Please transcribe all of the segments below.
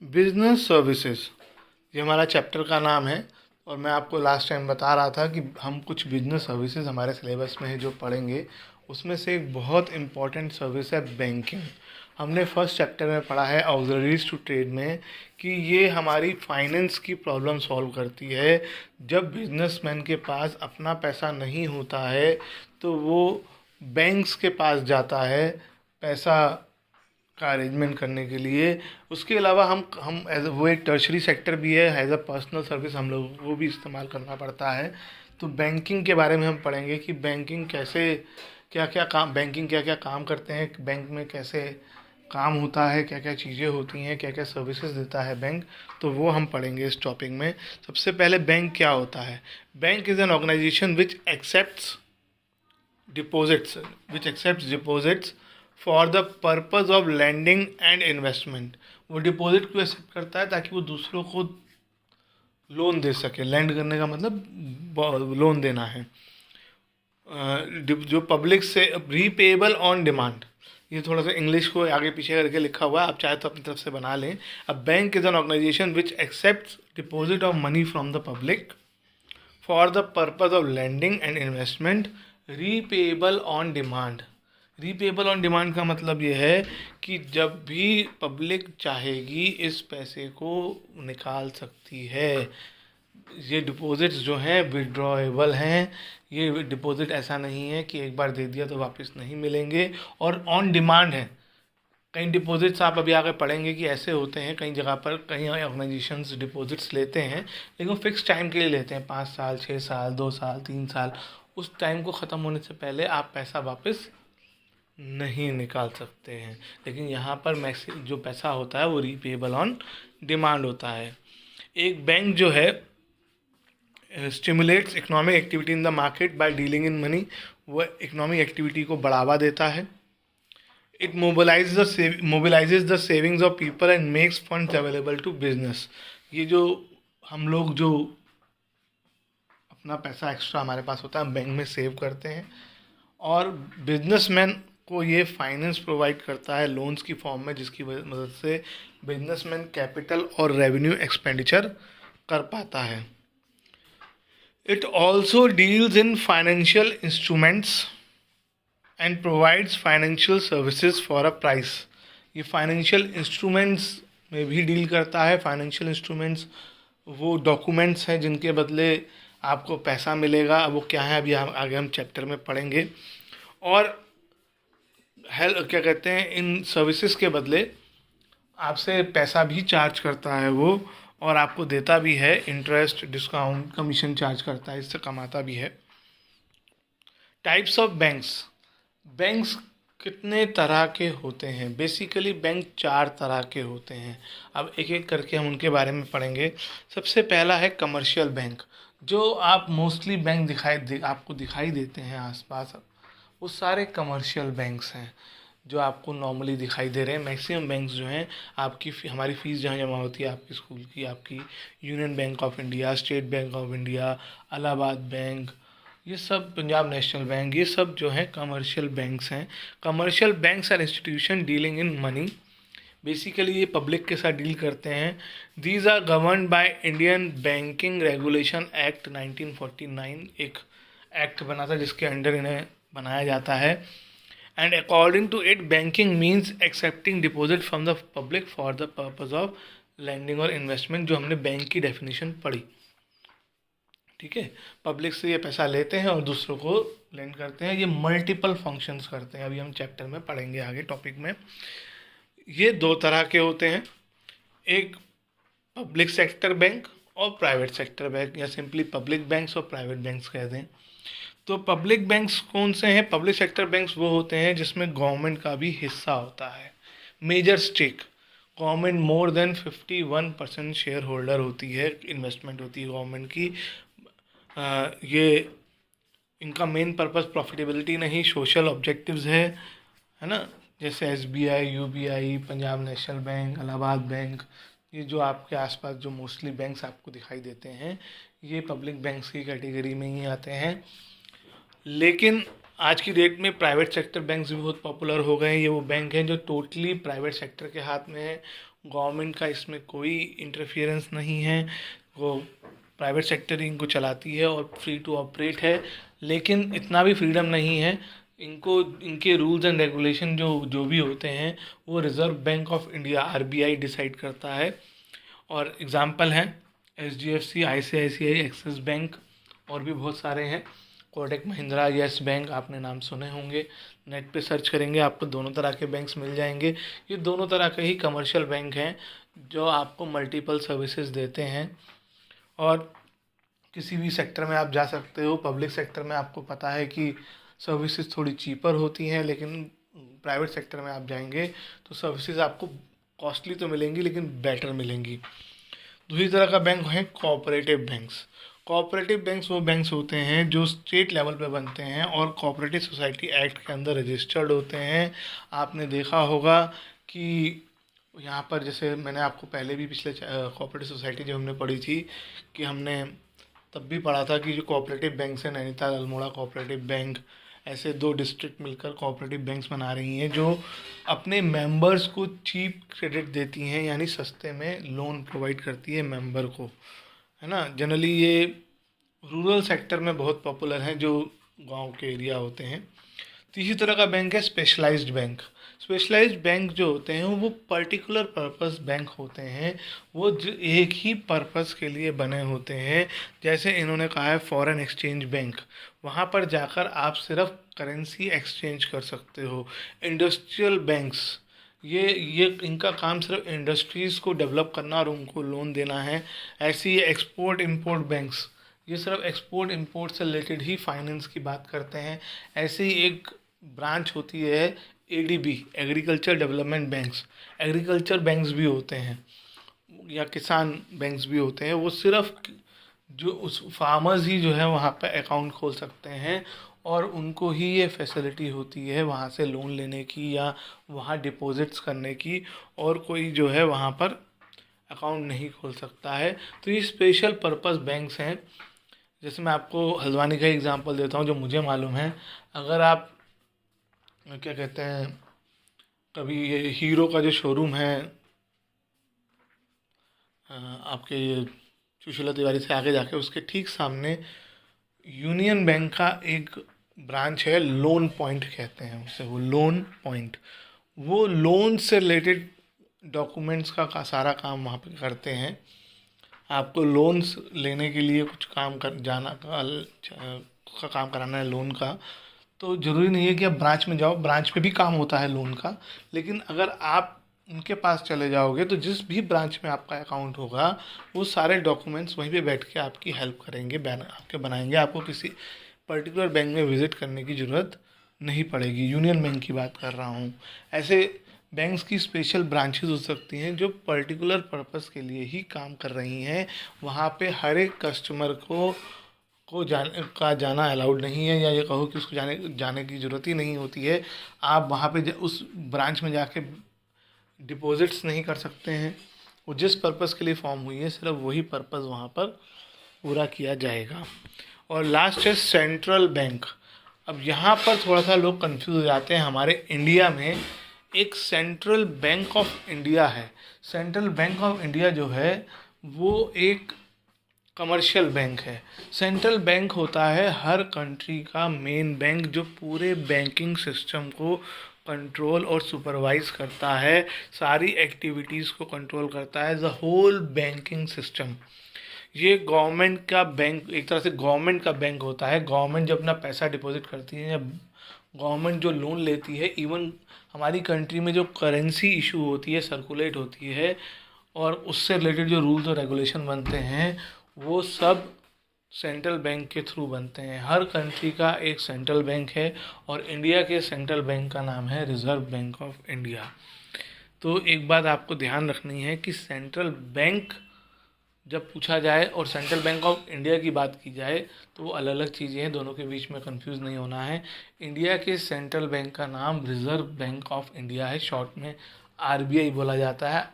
Business services, ये हमारा chapter का नाम है। और मैं आपको लास्ट टाइम बता रहा था कि हम कुछ बिजनेस सर्विसेज हमारे सिलेबस में है जो पढ़ेंगे। उसमें से एक बहुत इम्पॉर्टेंट सर्विस है बैंकिंग। हमने फर्स्ट चैप्टर में पढ़ा है ऑक्सिलरीज टू ट्रेड में कि ये हमारी फाइनेंस की प्रॉब्लम सॉल्व करती है। जब बिजनेसमैन के पास अपना पैसा नहीं होता है तो वो बैंक्स के पास जाता है पैसा का अरेंजमेंट करने के लिए। उसके अलावा हम एज वो एक टर्शरी सेक्टर भी है, एज अ पर्सनल सर्विस हम लोग वो भी इस्तेमाल करना पड़ता है। तो बैंकिंग के बारे में हम पढ़ेंगे कि बैंकिंग कैसे क्या क्या काम करते हैं, बैंक में कैसे काम होता है, क्या क्या चीज़ें होती हैं, क्या क्या सर्विसेज देता है बैंक। तो वो हम पढ़ेंगे इस टॉपिक में। सबसे पहले बैंक क्या होता है। Bank is an organisation deposits which accept deposits for the purpose of lending and investment. वो डिपॉजिट को एक्सेप्ट करता है ताकि वो दूसरों को लोन दे सके। लैंड करने का मतलब लोन देना है। जो पब्लिक से रीपेबल ऑन डिमांड, ये थोड़ा सा इंग्लिश को आगे पीछे करके लिखा हुआ है, आप चाहे तो अपनी तरफ से बना लें। A bank is an organisation which accept deposit of money from the public for the purpose of lending and investment, repayable on demand. Repayable on demand का मतलब ये है कि जब भी पब्लिक चाहेगी इस पैसे को निकाल सकती है। ये डिपॉजिट्स जो हैं विड्रॉएबल हैं। ये डिपॉजिट ऐसा नहीं है कि एक बार दे दिया तो वापस नहीं मिलेंगे, और ऑन डिमांड है। कई डिपॉजिट्स आप अभी आगे पढ़ेंगे कि ऐसे होते हैं, कई जगह पर कई ऑर्गेनाइजेशंस डिपॉजिट्स लेते हैं लेकिन फिक्स टाइम के लिए लेते हैं, 5 साल, 6 साल, 2 साल, 3 साल। उस टाइम को ख़त्म होने से पहले आप पैसा वापस नहीं निकाल सकते हैं। लेकिन यहाँ पर मैक्सिम जो पैसा होता है वो रीपेबल ऑन डिमांड होता है। एक बैंक जो है stimulates economic activity in the market by dealing in money. वो इकोनॉमिक एक्टिविटी को बढ़ावा देता है। It mobilises the savings of people and makes funds available to business. ये जो हम लोग जो अपना पैसा एक्स्ट्रा हमारे पास होता है बैंक में सेव करते हैं, और बिजनेसमैन को ये फाइनेंस प्रोवाइड करता है लोन्स की फॉर्म में, जिसकी मदद से बिजनेसमैन कैपिटल और रेवेन्यू एक्सपेंडिचर कर पाता है। It also deals in financial instruments and provides financial services for a price. ये फाइनेंशियल इंस्ट्रूमेंट्स में भी डील करता है। फाइनेंशियल इंस्ट्रूमेंट्स वो डॉक्यूमेंट्स हैं जिनके बदले आपको पैसा मिलेगा। वो क्या है अभी आगे हम चैप्टर में पढ़ेंगे। और हेल्प क्या कहते हैं, इन सर्विसेज के बदले आपसे पैसा भी चार्ज करता है वो, और आपको देता भी है। इंटरेस्ट, डिस्काउंट, कमीशन चार्ज करता है, इससे कमाता भी है। Types of banks. बैंक्स कितने तरह के होते हैं। बेसिकली बैंक 4 तरह के होते हैं। अब एक एक करके हम उनके बारे में पढ़ेंगे। सबसे पहला है कमर्शियल बैंक। जो आप मोस्टली बैंक आपको दिखाई देते हैं आसपास, वो सारे कमर्शियल बैंक्स हैं जो आपको नॉर्मली दिखाई दे रहे हैं। मैक्सिमम बैंक्स जो हैं हमारी फ़ीस जहाँ जमा होती है आपकी स्कूल की, आपकी union bank of India, state bank of India, Allahabad bank, ये सब, पंजाब नेशनल बैंक, ये सब जो हैं कमर्शियल बैंक्स हैं। Commercial banks are institution dealing in money. Basically ये पब्लिक के साथ डील करते हैं। These are governed by Indian banking regulation act 1949। एक एक्ट बना था जिसके अंडर इन्हें बनाया जाता है। And according to it banking means accepting deposit from the public for the purpose of lending और इन्वेस्टमेंट, जो हमने बैंक की डेफिनेशन पढ़ी। ठीक है, पब्लिक से ये पैसा लेते हैं और दूसरों को लेंड करते हैं। ये मल्टीपल फंक्शंस करते हैं, अभी हम चैप्टर में पढ़ेंगे आगे टॉपिक में। ये 2 तरह के होते हैं, एक पब्लिक सेक्टर बैंक और प्राइवेट सेक्टर बैंक, या सिंपली पब्लिक बैंक्स और प्राइवेट बैंक्स कह दें। तो पब्लिक बैंक्स कौन से हैं। पब्लिक सेक्टर बैंक्स वो होते हैं जिसमें गवर्नमेंट का भी हिस्सा होता है, major stake. Government more than 51% share holder होती है, इन्वेस्टमेंट होती है गवर्नमेंट की। ये इनका मेन पर्पस प्रॉफिटेबिलिटी नहीं, सोशल ऑब्जेक्टिव्स है ना। जैसे SBI, UBI, Punjab national bank, Allahabad bank, ये जो आपके आसपास जो मोस्टली बैंक्स आपको दिखाई देते हैं, ये पब्लिक बैंक्स की कैटेगरी में ही आते हैं। लेकिन आज की डेट में प्राइवेट सेक्टर बैंक्स भी बहुत पॉपुलर हो गए हैं। ये वो बैंक हैं जो टोटली प्राइवेट सेक्टर के हाथ में है, गवर्नमेंट का इसमें कोई इंटरफियरेंस नहीं है। वो प्राइवेट सेक्टर ही इनको चलाती है और फ्री टू ऑपरेट है, लेकिन इतना भी फ्रीडम नहीं है इनको। इनके रूल्स एंड रेगुलेशन जो जो भी होते हैं वो reserve bank of India RBI decide करता है। और एग्ज़ाम्पल हैं एचडीएफसी, आईसीआईसीआई, एक्सिस बैंक और भी बहुत सारे हैं। कोटक महिंद्रा, यस बैंक आपने नाम सुने होंगे। नेट पे सर्च करेंगे आपको दोनों तरह के बैंक्स मिल जाएंगे। ये दोनों तरह के ही कमर्शियल बैंक हैं जो आपको मल्टीपल सर्विसेज देते हैं। और किसी भी सेक्टर में आप जा सकते हो। पब्लिक सेक्टर में आपको पता है कि सर्विसेज थोड़ी चीपर होती हैं, लेकिन प्राइवेट सेक्टर में आप जाएंगे तो सर्विसेज आपको कॉस्टली तो मिलेंगी लेकिन बेटर मिलेंगी। दूसरी तरह का बैंक है कोऑपरेटिव बैंक्स। कोऑपरेटिव बैंक्स वो बैंक्स होते हैं जो स्टेट लेवल पे बनते हैं और कोऑपरेटिव सोसाइटी एक्ट के अंदर रजिस्टर्ड होते हैं। आपने देखा होगा कि यहाँ पर, जैसे मैंने आपको पहले भी पिछले कोऑपरेटिव सोसाइटी जब हमने पढ़ी थी कि हमने तब भी पढ़ा था कि जो कोऑपरेटिव बैंक्स हैं, नैनीताल अल्मोड़ा कोऑपरेटिव बैंक, ऐसे 2 डिस्ट्रिक्ट मिलकर कोऑपरेटिव बैंक्स बना रही हैं जो अपने मेंबर्स को चीप क्रेडिट देती हैं, यानी सस्ते में लोन प्रोवाइड करती है मेंबर को, है ना। जनरली ये रूरल सेक्टर में बहुत पॉपुलर हैं जो गांव के एरिया होते हैं। तीसरी तरह का बैंक है स्पेशलाइज्ड बैंक। स्पेशलाइज्ड बैंक जो होते हैं वो पर्टिकुलर पर्पस बैंक होते हैं। वो जो एक ही पर्पस के लिए बने होते हैं। जैसे इन्होंने कहा है फॉरेन एक्सचेंज बैंक, वहाँ पर जाकर आप सिर्फ करेंसी एक्सचेंज कर सकते हो। इंडस्ट्रियल बैंक्स, ये इनका काम सिर्फ इंडस्ट्रीज़ को डेवलप करना और उनको लोन देना है। ऐसे ही एक्सपोर्ट इंपोर्ट बैंक्स, ये सिर्फ एक्सपोर्ट इंपोर्ट से रिलेटेड ही फाइनेंस की बात करते हैं। ऐसे ही एक ब्रांच होती है ADB, agriculture development banks. Agriculture banks भी होते हैं या किसान बैंक्स भी होते हैं। वो सिर्फ जो उस फार्मर्स ही जो है वहाँ पे अकाउंट खोल सकते हैं और उनको ही ये फैसिलिटी होती है वहाँ से लोन लेने की या वहाँ डिपॉजिट्स करने की, और कोई जो है वहाँ पर अकाउंट नहीं खोल सकता है। तो ये स्पेशल पर्पस बैंक्स हैं। जैसे मैं आपको हल्द्वानी का एग्जांपल देता हूँ जो मुझे मालूम है। अगर आप क्या कहते हैं, कभी ये हीरो का जो शोरूम है आपके ये सुशीला तिवारी से आगे जाके, उसके ठीक सामने यूनियन बैंक का एक ब्रांच है, लोन पॉइंट कहते हैं उसे। वो लोन पॉइंट, वो लोन से रिलेटेड डॉक्यूमेंट्स का सारा काम वहाँ पे करते हैं। आपको लोन्स लेने के लिए कुछ काम कर जाना का काम कराना है लोन का, तो ज़रूरी नहीं है कि आप ब्रांच में जाओ, ब्रांच पे भी काम होता है लोन का। लेकिन अगर आप उनके पास चले जाओगे तो जिस भी ब्रांच में आपका अकाउंट होगा वो सारे डॉक्यूमेंट्स वहीं पे बैठ के आपकी हेल्प करेंगे, आपके बनाएंगे। आपको किसी पर्टिकुलर बैंक में विज़िट करने की ज़रूरत नहीं पड़ेगी। यूनियन बैंक की बात कर रहा हूँ। ऐसे बैंक्स की स्पेशल ब्रांचेस हो सकती हैं जो पर्टिकुलर पर्पस के लिए ही काम कर रही हैं। वहाँ पे हर एक कस्टमर को जाना अलाउड नहीं है, या ये कहो कि उसको जाने की ज़रूरत ही नहीं होती है। आप वहाँ पे उस ब्रांच में जाके डिपॉजिट्स नहीं कर सकते हैं। वो जिस पर्पस के लिए फॉर्म हुई है सिर्फ वही पर्पस वहाँ पर पूरा किया जाएगा। और लास्ट है सेंट्रल बैंक। अब यहाँ पर थोड़ा सा लोग कंफ्यूज हो जाते हैं। हमारे इंडिया में एक सेंट्रल बैंक ऑफ इंडिया है। सेंट्रल बैंक ऑफ इंडिया जो है वो एक कमर्शियल बैंक है। सेंट्रल बैंक होता है हर कंट्री का मेन बैंक जो पूरे बैंकिंग सिस्टम को कंट्रोल और सुपरवाइज करता है, सारी एक्टिविटीज़ को कंट्रोल करता है, द होल बैंकिंग सिस्टम। ये गवर्नमेंट का बैंक, एक तरह से गवर्नमेंट का बैंक होता है। गवर्नमेंट जब अपना पैसा डिपॉजिट करती है या गवर्नमेंट जो लोन लेती है, इवन हमारी कंट्री में जो करेंसी इशू होती है, सर्कुलेट होती है, और उससे रिलेटेड जो रूल्स और रेगुलेशन बनते हैं वो सब सेंट्रल बैंक के थ्रू बनते हैं। हर कंट्री का एक सेंट्रल बैंक है और इंडिया के सेंट्रल बैंक का नाम है रिज़र्व बैंक ऑफ इंडिया। तो एक बात आपको ध्यान रखनी है कि सेंट्रल बैंक जब पूछा जाए और सेंट्रल बैंक ऑफ इंडिया की बात की जाए तो वो अलग अलग चीज़ें हैं, दोनों के बीच में कंफ्यूज नहीं होना है। इंडिया के सेंट्रल बैंक का नाम रिज़र्व बैंक ऑफ इंडिया है, शॉर्ट में आरबीआई बोला जाता है।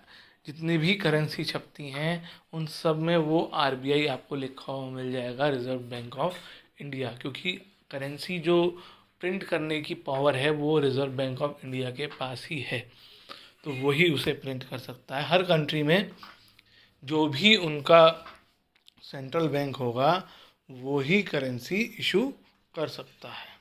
जितनी भी करेंसी छपती हैं उन सब में वो आरबीआई आपको लिखा हुआ मिल जाएगा, रिज़र्व बैंक ऑफ इंडिया। क्योंकि करेंसी जो प्रिंट करने की पावर है वो रिज़र्व बैंक ऑफ इंडिया के पास ही है, तो वही उसे प्रिंट कर सकता है। हर कंट्री में जो भी उनका सेंट्रल बैंक होगा वो ही करेंसी इशू कर सकता है।